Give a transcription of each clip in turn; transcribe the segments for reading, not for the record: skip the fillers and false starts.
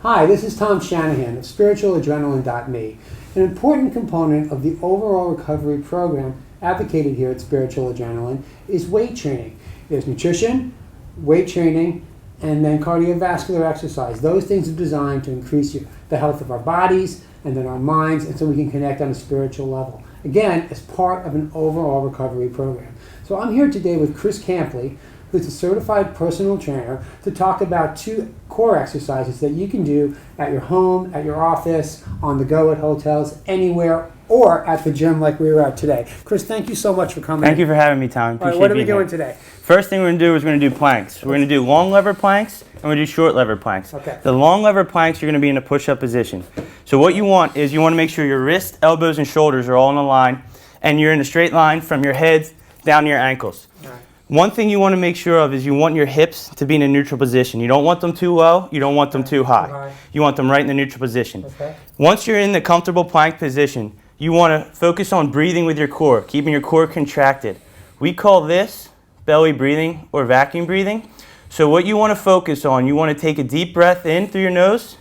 Hi, this is Tom Shanahan of SpiritualAdrenaline.me. An important component of the overall recovery program advocated here at Spiritual Adrenaline is weight training. There's nutrition, weight training, and then cardiovascular exercise. Those things are designed to increase the health of our bodies and then our minds, and so we can connect on a spiritual level. Again, as part of an overall recovery program. So I'm here today with Chris Campli, who's a certified personal trainer, to talk about 2 core exercises that you can do at your home, at your office, on the go at hotels, anywhere, or at the gym like we were at today. Chris, thank you so much for coming. Thank you for having me, Tom. All right, what are we doing today? First thing we're going to do is we're going to do planks. We're going to do long lever planks and we're going to do short lever planks. Okay. The long lever planks, you're going to be in a push-up position. So what you want is you want to make sure your wrists, elbows, and shoulders are all in a line, and you're in a straight line from your head down to your ankles. All right. One thing you want to make sure of is you want your hips to be in a neutral position. You don't want them too low, you don't want them too high. You want them right in the neutral position. Okay. Once you're in the comfortable plank position, you want to focus on breathing with your core, keeping your core contracted. We call this belly breathing or vacuum breathing. So what you want to focus on, you want to take a deep breath in through your nose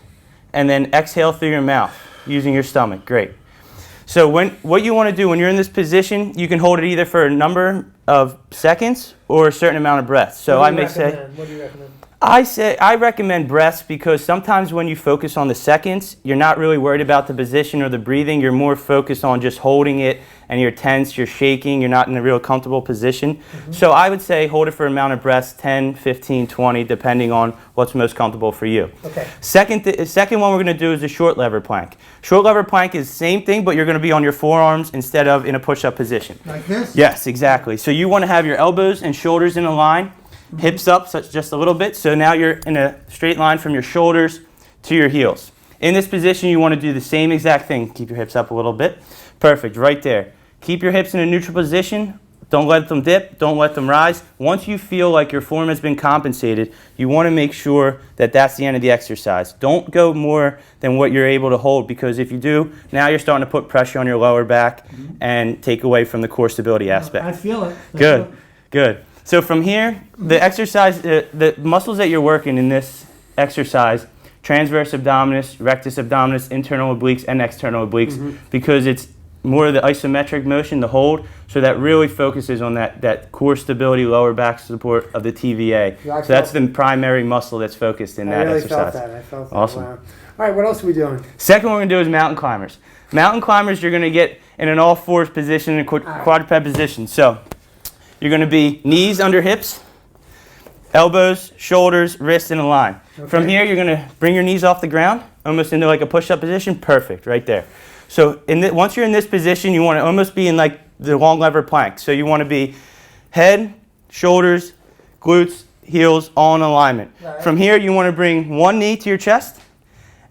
and then exhale through your mouth using your stomach. Great. So what you want to do when you're in this position, you can hold it either for a number of seconds or a certain amount of breaths. So I may say, what do you recommend? I recommend breaths because sometimes when you focus on the seconds, you're not really worried about the position or the breathing. You're more focused on just holding it, and you're tense, you're shaking, you're not in a real comfortable position. So I would say hold it for an amount of breaths, 10, 15, 20, depending on what's most comfortable for you. Okay. Second one we're going to do is a short lever plank. Short lever plank is the same thing, but you're going to be on your forearms instead of in a push-up position. Like this? Yes, exactly. So you want to have your elbows and shoulders in a line, hips up just a little bit, so now you're in a straight line from your shoulders to your heels. In this position, you want to do the same exact thing. Keep your hips up a little bit. Perfect, right there. Keep your hips in a neutral position. Don't let them dip, don't let them rise. Once you feel like your form has been compensated, you want to make sure that that's the end of the exercise. Don't go more than what you're able to hold, because if you do, now you're starting to put pressure on your lower back and take away from the core stability aspect. I feel it. Good. So from here, the exercise, the muscles that you're working in this exercise, transverse abdominis, rectus abdominis, internal obliques, and external obliques, because it's more of the isometric motion, the hold, so that really focuses on that core stability, lower back support of the TVA. Yeah, so that's the primary muscle that's focused in that exercise. I felt that. Awesome. Wow. All right, what else are we doing? Second one we're going to do is mountain climbers. Mountain climbers, you're going to get in an all-fours position, in a quadruped position. So you're going to be knees under hips, elbows, shoulders, wrists in a line. Okay. From here, you're going to bring your knees off the ground, almost into like a push-up position. Perfect, right there. So once you're in this position, you want to almost be in like the long lever plank. So you want to be head, shoulders, glutes, heels, all in alignment. Right. From here, you want to bring one knee to your chest,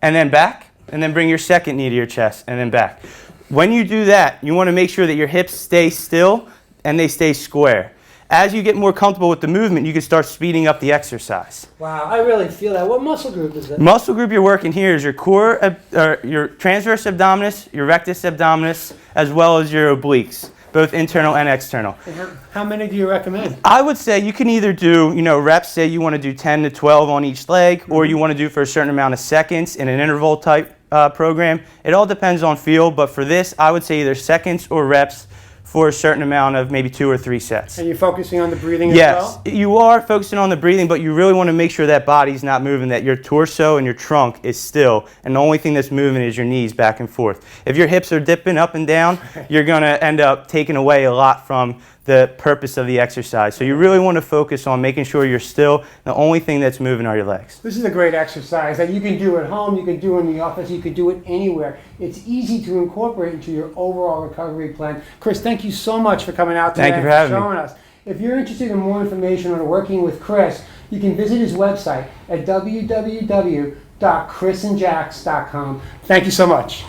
and then back, and then bring your second knee to your chest, and then back. When you do that, you want to make sure that your hips stay still and they stay square. As you get more comfortable with the movement, you can start speeding up the exercise. Wow, I really feel that. What muscle group is that? Muscle group you're working here is your core, your transverse abdominis, your rectus abdominis, as well as your obliques, both internal and external. And how many do you recommend? I would say you can either do, reps, say you want to do 10 to 12 on each leg, or you want to do for a certain amount of seconds in an interval type program. It all depends on feel, but for this, I would say either seconds or reps for a certain amount of maybe 2 or 3 sets. And you're focusing on the breathing as well? Yes, you are focusing on the breathing, but you really want to make sure that body's not moving, that your torso and your trunk is still, and the only thing that's moving is your knees back and forth. If your hips are dipping up and down, you're going to end up taking away a lot from the purpose of the exercise. So you really want to focus on making sure you're still. The only thing that's moving are your legs. This is a great exercise that you can do at home, you can do in the office, you can do it anywhere. It's easy to incorporate into your overall recovery plan. Chris, thank you so much for coming out today. Thank you for having me. Showing us. If you're interested in more information on working with Chris, you can visit his website at www.chrisandjax.com. Thank you so much.